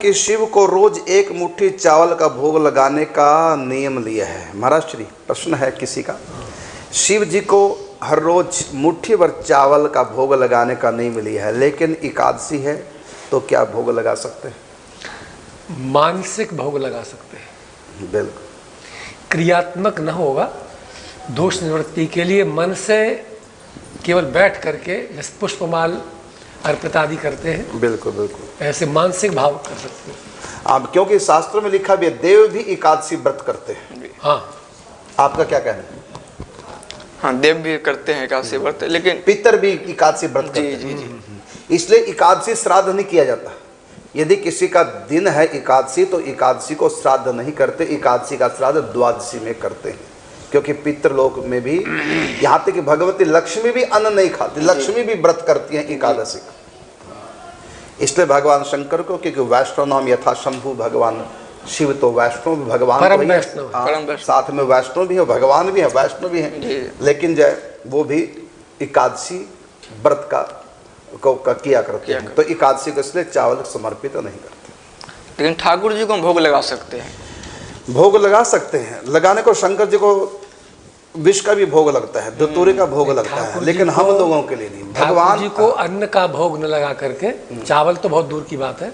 कि शिव को रोज एक मुट्ठी चावल का भोग लगाने का नियम लिया है। महाराज श्री प्रश्न है किसी का, शिव जी को हर रोज मुट्ठी भर चावल का भोग लगाने का नियम लिया है, लेकिन एकादशी है तो क्या भोग लगा सकते हैं? मानसिक भोग लगा सकते हैं, बिल्कुल। क्रियात्मक न होगा। दोष निवृत्ति के लिए मन से केवल बैठ करके जैसे पुष्पमाल अर्पित आदि करते हैं, बिल्कुल बिल्कुल ऐसे मानसिक भाव कर सकते हैं आप, क्योंकि शास्त्रों में लिखा भी है देव भी एकादशी व्रत करते हैं। हाँ, आपका क्या कहना है? हाँ, देव भी करते हैं एकादशी व्रत, लेकिन पितर भी एकादशी व्रत करते हैं। जी। इसलिए एकादशी श्राद्ध नहीं किया जाता। यदि किसी का दिन है एकादशी तो एकादशी को श्राद्ध नहीं करते, एकादशी का श्राद्ध द्वादशी में करते हैं, क्योंकि पितृलोक में भी यहाँ तक कि भगवती लक्ष्मी भी अन्न नहीं खाती, लक्ष्मी भी व्रत करती हैं एकादशी का। इसलिए भगवान शंकर को, क्योंकि वैष्णव नाम यथा शंभु, भगवान शिव तो वैष्णव भगवान परम तो ही वैष्णव, है, साथ में वैष्णव भी है, भगवान भी है, वैष्णव भी है, लेकिन जय वो भी एकादशी व्रत का किया करते हैं। तो एकादशी को इसलिए चावल समर्पित नहीं करते। लेकिन ठाकुर जी को हम भोग लगा सकते हैं। भोग लगा सकते हैं, लगाने को शंकर जी को विष का भी भोग लगता है, धतूरे का भोग लगता है, लेकिन हम लोगों के लिए नहीं। भगवान जी को अन्न का भोग न लगा करके, चावल तो बहुत दूर की बात है,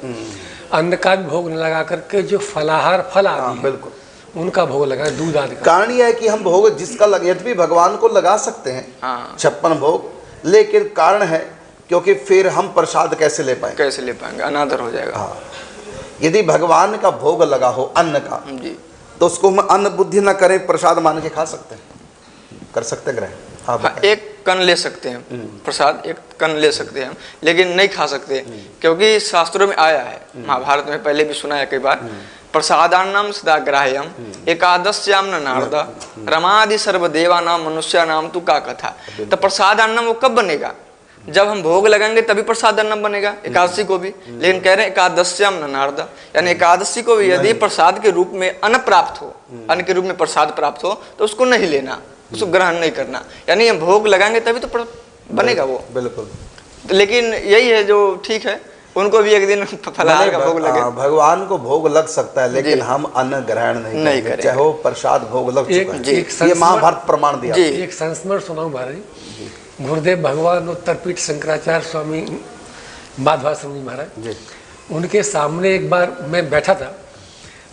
अन्न का भी भोग न लगा करके जो फलाहार फल आदि है, बिल्कुल उनका भोग लगा, दूध आदि का। कारण यह है कि हम भोग जिसका यदि भी भगवान को लगा सकते हैं 56 भोग, लेकिन कारण है क्योंकि फिर हम प्रसाद कैसे ले पाएंगे, अनादर हो जाएगा। हाँ, यदि भगवान का भोग लगा हो अन्न का जी, तो उसको हम अन्न बुद्धि न करें, प्रसाद मान के खा सकते हैं, कर सकते हैं ग्रहण। हाँ, एक कण ले सकते हैं प्रसाद, एक कण ले सकते हैं, लेकिन नहीं खा सकते, क्योंकि शास्त्रों में आया है, महाभारत में पहले भी सुना है कई बार, प्रसादान्नम सदा ग्राह्यम एकादश्याम न नारदा रमादि सर्वदेवानाम मनुष्यानाम तु का कथा। तो प्रसादान्नम वो कब बनेगा? जब हम भोग लगाएंगे तभी प्रसाद अन्न बनेगा, एकादशी को भी। लेकिन कह रहे हैं एकादश्याम न नारदा, यानी एकादशी को भी यदि प्रसाद के रूप में अन्न प्राप्त हो, अन्न के रूप में प्रसाद प्राप्त हो, तो उसको नहीं लेना, उसको ग्रहण नहीं करना, यानी हम भोग लगाएंगे तभी तो बनेगा वो। बिल्कुल। लेकिन यही है जो ठीक है, उनको भी एक दिन फलाहार का भोग लगे। भगवान को भोग लग सकता है, लेकिन हम अन्न ग्रहण नहीं करेंगे, चाहे वो प्रसाद भोग लग चुका है। ये महाभारत प्रमाण दिया। एक संस्मरण सुनाऊं महाराज, गुरुदेव भगवान उत्तरपीठ शंकराचार्य स्वामी माधवाश्रम जी महाराज, उनके सामने एक बार मैं बैठा था,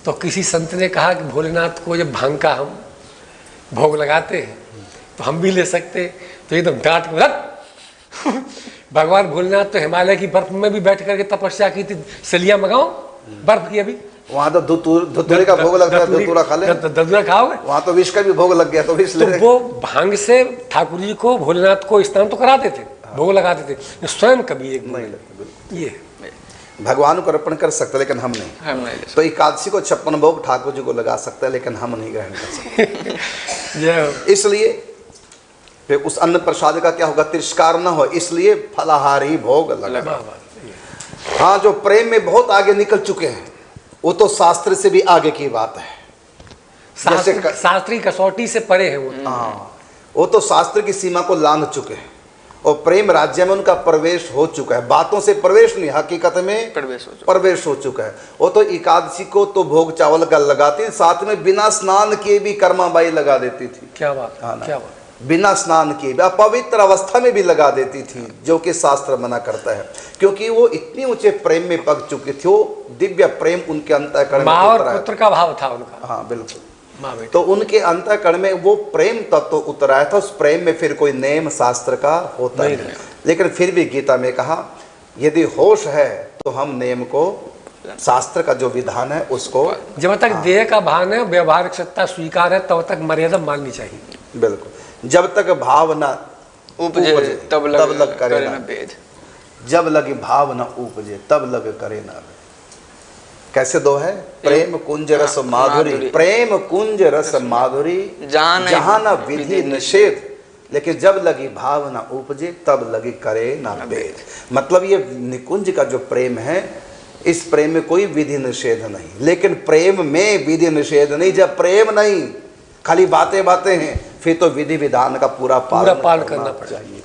तो किसी संत ने कहा कि भोलेनाथ को जब भांग का हम भोग लगाते हैं तो हम भी ले सकते, तो एकदम डांट के भगवान भोलेनाथ तो हिमालय की बर्फ में भी बैठ करके तपस्या की थी, सलियां मंगाओ बर्फ की, अभी वहाँ तो धतूरे का भोग लगता है, धतूरा खा ले, धतूरा खाओगे, वहाँ तो विष का भी भोग लग गया, तो विष ले। वो भांग से ठाकुर जी को भोलेनाथ को स्नान तो कराते थे, भोग लगाते थे, स्वयं कभी एक नहीं लगता। ये भगवान को अर्पण कर सकते, लेकिन हम नहीं। तो एकादशी को 56 भोग ठाकुर जी को लगा सकता है, लेकिन हम नहीं ग्रहण कर सकते। इसलिए फिर उस अन्न प्रसाद का क्या होगा, तिरस्कार न हो, इसलिए फलाहारी भोग लगा। हाँ, जो प्रेम में बहुत आगे निकल चुके हैं वो तो शास्त्र से भी आगे की बात है, शास्त्री कसौटी से परे है वो। हाँ, वो तो शास्त्र की सीमा को लांघ चुके हैं और प्रेम राज्य में उनका प्रवेश हो चुका है। बातों से प्रवेश नहीं, हकीकत में प्रवेश हो चुका है। वो तो एकादशी को तो भोग चावल का लगाती, साथ में बिना स्नान किए भी कर्माबाई लगा देती थी। क्या बात, क्या बात, बिना स्नान किए भी अपवित्र अवस्था में भी लगा देती थी, जो कि शास्त्र मना करता है, क्योंकि वो इतनी ऊंचे प्रेम में पक चुकी थी। वो दिव्य प्रेम उनके अंतःकरण में और पुत्र का भाव था उनका। हाँ बिल्कुल। तो उनके अंतःकरण में वो प्रेम तत्व तो उतराया था। उस प्रेम में फिर कोई नेम शास्त्र का होता नहीं, लेकिन फिर भी गीता में कहा यदि होश है तो हम नेम को, शास्त्र का जो विधान है उसको, जब तक देह का भान है, व्यवहारिक सत्ता स्वीकार है, तब तक मर्यादा माननी चाहिए। बिल्कुल। जब तक भावना उपजे तब लग करे ना भेद, जब लगी भावना उपजे तब लग करे ना भेद। कैसे दो है? प्रेम कुंज रस माधुरी, प्रेम कुंज रस माधुरी जहाँ न विधि निषेध, लेकिन जब लगी भावना उपजे तब लगी करे ना भेद। मतलब ये निकुंज का जो प्रेम है, इस प्रेम में कोई विधि निषेध नहीं, लेकिन प्रेम में विधि निषेध नहीं। जब प्रेम नहीं, खाली बातें हैं, फिर तो विधि विधान का पूरा पालन करना चाहिए।